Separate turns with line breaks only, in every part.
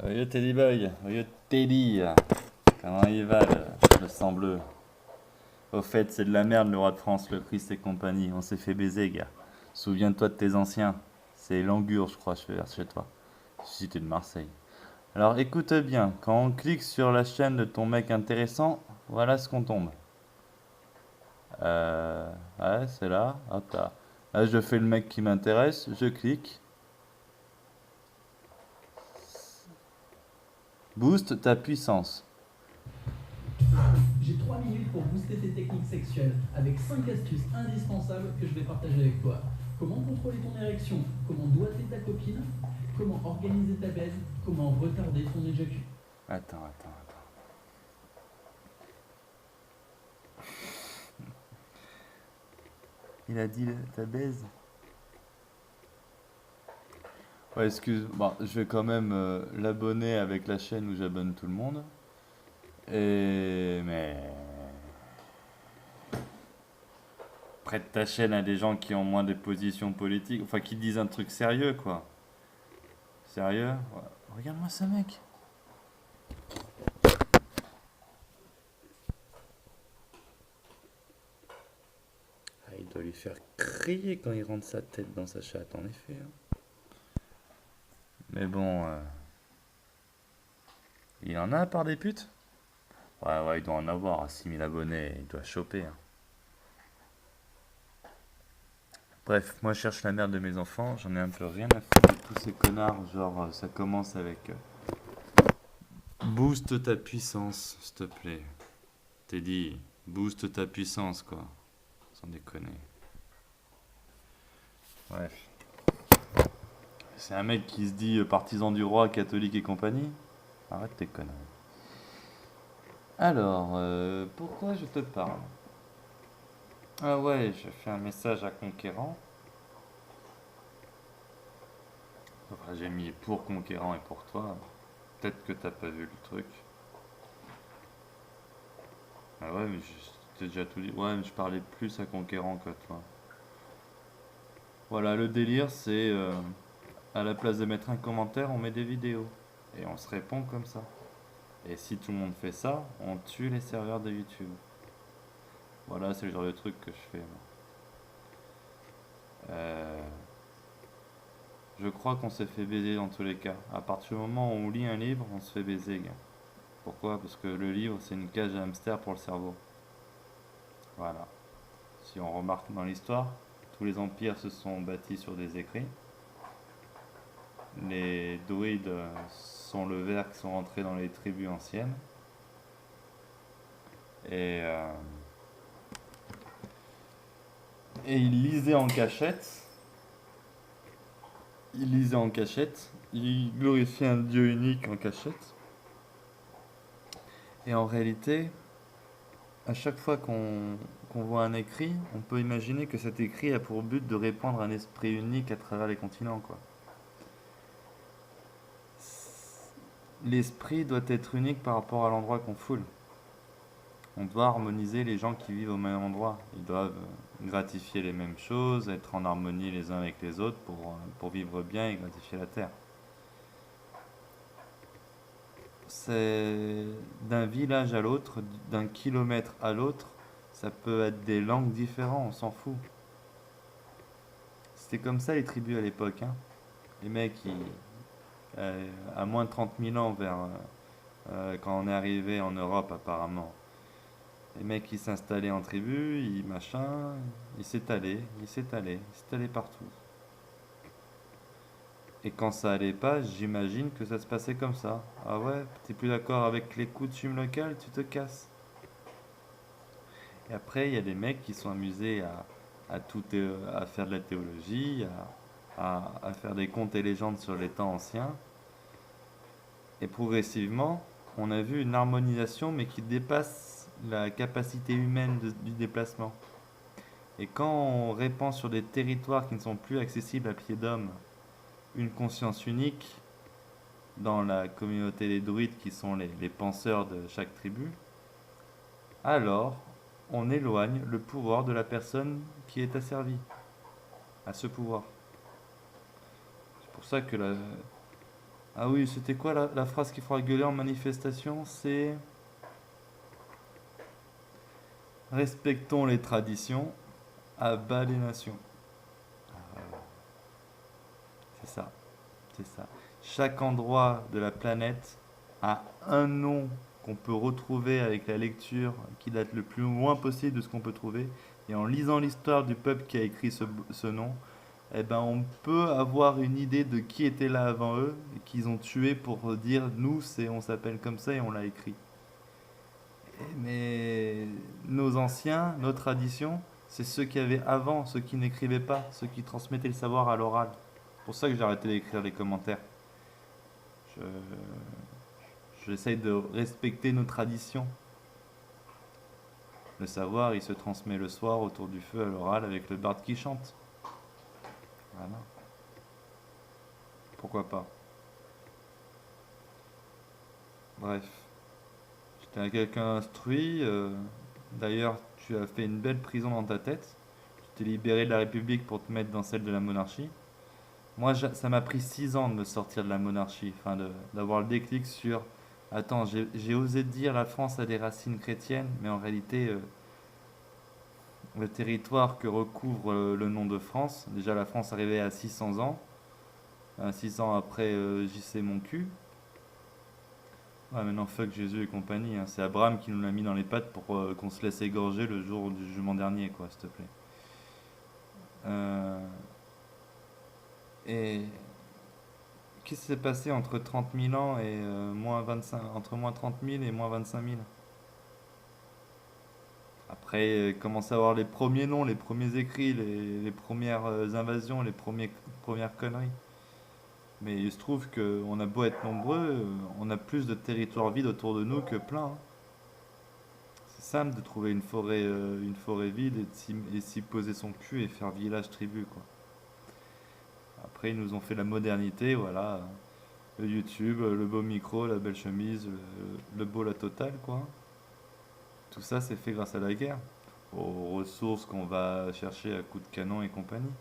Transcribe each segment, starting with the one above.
Yo Teddy Boy, yo Teddy, comment il va le sang bleu? Au fait, c'est de la merde le roi de France, le Christ et compagnie, on s'est fait baiser, gars. Souviens-toi de tes anciens. C'est Langur, je crois, je fais vers chez toi. Si t'es de Marseille. Alors écoute bien, quand on clique sur la chaîne de ton mec intéressant, voilà ce qu'on tombe. Ouais, c'est là, hop là. Là, je fais le mec qui m'intéresse, je clique. Booste ta puissance.
J'ai 3 minutes pour booster tes techniques sexuelles avec 5 astuces indispensables que je vais partager avec toi. Comment contrôler ton érection, comment doigter ta copine, comment organiser ta baise, comment retarder ton éjaculation.
Attends. Il a dit ta baise. Ouais, excuse, bon, je vais quand même l'abonner avec la chaîne où j'abonne tout le monde. Mais prête ta chaîne à des gens qui ont moins de positions politiques, enfin qui disent un truc sérieux quoi. Sérieux? Ouais. Regarde-moi ce mec. Ah, il doit lui faire crier quand il rentre sa tête dans sa chatte, en effet, hein. Mais bon, il en a par des putes? Ouais, il doit en avoir à 6000 abonnés, il doit choper, hein. Bref, moi je cherche la merde de mes enfants, j'en ai un peu rien à foutre de tous ces connards, genre ça commence avec booste ta puissance, s'il te plaît. T'es dit, booste ta puissance quoi, sans déconner. Bref, c'est un mec qui se dit partisan du roi, catholique et compagnie. Arrête tes conneries. Alors, pourquoi je te parle? Ah ouais, je fais un message à Conquérant. Enfin, j'ai mis pour Conquérant et pour toi. Peut-être que t'as pas vu le truc. Ah ouais, mais je t'ai déjà tout dit. Ouais, mais je parlais plus à Conquérant que toi. Voilà, le délire, c'est à la place de mettre un commentaire, on met des vidéos. Et on se répond comme ça. Et si tout le monde fait ça, on tue les serveurs de YouTube. Voilà, c'est le genre de truc que je fais, moi. Euh, je crois qu'on s'est fait baiser dans tous les cas. À partir du moment où on lit un livre, on se fait baiser, gars. Pourquoi? Parce que le livre, c'est une cage à hamster pour le cerveau. Voilà. Si on remarque dans l'histoire, tous les empires se sont bâtis sur des écrits. Les druides sont le ver qui sont rentrés dans les tribus anciennes. Et, euh, et ils lisaient en cachette. Ils lisaient en cachette. Ils glorifiaient un dieu unique en cachette. Et en réalité, à chaque fois qu'on voit un écrit, on peut imaginer que cet écrit a pour but de répandre un esprit unique à travers les continents, quoi. L'esprit doit être unique par rapport à l'endroit qu'on foule. On doit harmoniser les gens qui vivent au même endroit. Ils doivent gratifier les mêmes choses, être en harmonie les uns avec les autres pour vivre bien et gratifier la terre. C'est d'un village à l'autre, d'un kilomètre à l'autre, ça peut être des langues différentes, on s'en fout. C'était comme ça les tribus à l'époque, hein. Les mecs, à moins de 30 000 ans quand on est arrivé en Europe apparemment, les mecs qui s'installaient en tribu, ils s'étalaient partout. Et quand ça allait pas, j'imagine que ça se passait comme ça. Ah ouais, t'es plus d'accord avec les coutumes locales, tu te casses. Et après, il y a des mecs qui sont amusés à faire de la théologie, à faire des contes et légendes sur les temps anciens. Et progressivement, on a vu une harmonisation, mais qui dépasse la capacité humaine du déplacement. Et quand on répand sur des territoires qui ne sont plus accessibles à pied d'homme une conscience unique dans la communauté des druides qui sont les penseurs de chaque tribu, alors on éloigne le pouvoir de la personne qui est asservie à ce pouvoir. C'est pour ça que Ah oui, c'était quoi la phrase qu'il faudra gueuler en manifestation? C'est respectons les traditions, à bas les nations. C'est ça, c'est ça. Chaque endroit de la planète a un nom qu'on peut retrouver avec la lecture qui date le plus loin possible de ce qu'on peut trouver. Et en lisant l'histoire du peuple qui a écrit ce nom, eh ben on peut avoir une idée de qui était là avant eux et qu'ils ont tué pour dire nous on s'appelle comme ça et on l'a écrit. Mais nos anciens, nos traditions, c'est ceux qui avaient avant, ceux qui n'écrivaient pas, ceux qui transmettaient le savoir à l'oral. C'est pour ça que j'ai arrêté d'écrire les commentaires. Je, J'essaye de respecter nos traditions. Le savoir, il se transmet le soir autour du feu à l'oral avec le barde qui chante. Voilà. Pourquoi pas. Bref. J'étais quelqu'un instruit. D'ailleurs, tu as fait une belle prison dans ta tête. Tu t'es libéré de la République pour te mettre dans celle de la monarchie. Moi, ça m'a pris 6 ans de me sortir de la monarchie, enfin d'avoir le déclic sur. Attends, j'ai osé dire la France a des racines chrétiennes, mais en réalité, le territoire que recouvre le nom de France, déjà la France arrivait à 600 ans, 600 après JC mon cul. Ouais, maintenant fuck Jésus et compagnie, hein. C'est Abraham qui nous l'a mis dans les pattes pour qu'on se laisse égorger le jour du jugement dernier, quoi, s'il te plaît. Euh, et qu'est-ce qui s'est passé entre 30 000 ans et moins 25, entre moins 30 000 et moins 25 000? Après, commence à avoir les premiers noms, les premiers écrits, les premières invasions, premières conneries. Mais il se trouve qu'on a beau être nombreux, on a plus de territoires vides autour de nous que plein, hein. C'est simple de trouver une forêt vide et s'y poser son cul et faire village tribu, quoi. Après, ils nous ont fait la modernité, voilà. Le YouTube, le beau micro, la belle chemise, le beau la totale, quoi. Tout ça, c'est fait grâce à la guerre, aux ressources qu'on va chercher à coups de canon et compagnie.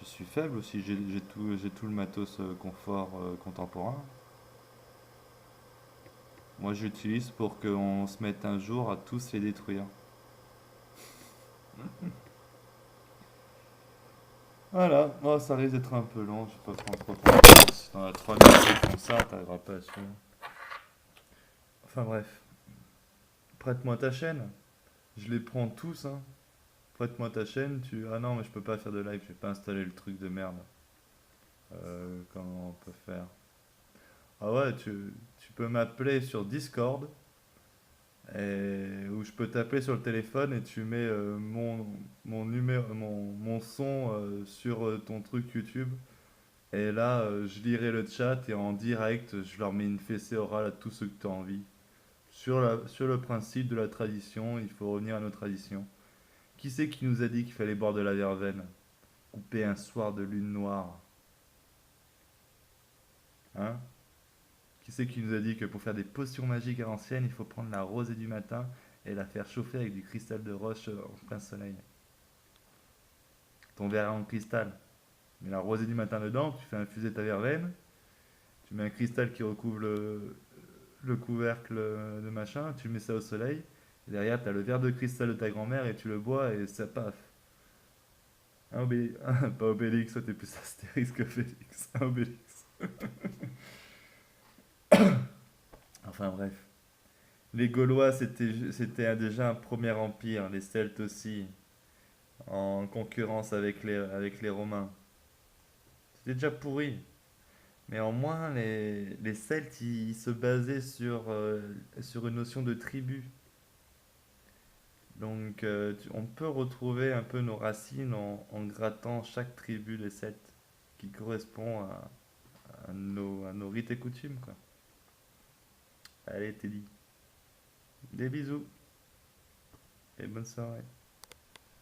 Je suis faible aussi, j'ai tout le matos confort contemporain. Moi, j'utilise pour qu'on se mette un jour à tous les détruire. Voilà, moi ça risque d'être un peu long, je vais pas prendre trop de temps. Si t'en as 3 minutes comme ça, t'arriveras pas à suivre. Enfin bref, prête-moi ta chaîne. Je les prends tous, hein. Prête-moi ta chaîne, tu. Ah non, mais je peux pas faire de live, je vais pas installer le truc de merde. Comment on peut faire? Ah ouais, tu peux m'appeler sur Discord, où je peux t'appeler sur le téléphone et tu mets mon numéro, mon son sur ton truc YouTube. Et là, je lirai le chat et en direct, je leur mets une fessée orale à tous ceux que tu as envie. Sur le principe de la tradition, il faut revenir à nos traditions. Qui c'est qui nous a dit qu'il fallait boire de la verveine? Couper un soir de lune noire. Hein? Qui c'est qui nous a dit que pour faire des potions magiques à l'ancienne, il faut prendre la rosée du matin et la faire chauffer avec du cristal de roche en plein soleil? Ton verre en cristal. Tu mets la rosée du matin dedans, tu fais infuser ta verveine, tu mets un cristal qui recouvre le couvercle de machin, tu mets ça au soleil, et derrière tu as le verre de cristal de ta grand-mère et tu le bois et ça paf. Un Obélix, pas Obélix, toi t'es plus Astérix que Félix, un Obélix. Enfin bref. Les Gaulois c'était déjà un premier empire, les Celtes aussi, en concurrence avec les Romains. C'était déjà pourri. Mais en moins, les Celtes, ils se basaient sur une notion de tribu. Donc, on peut retrouver un peu nos racines en grattant chaque tribu des Celtes, qui correspond à nos rites et coutumes, quoi. Allez, t'es dit. Des bisous et bonne soirée.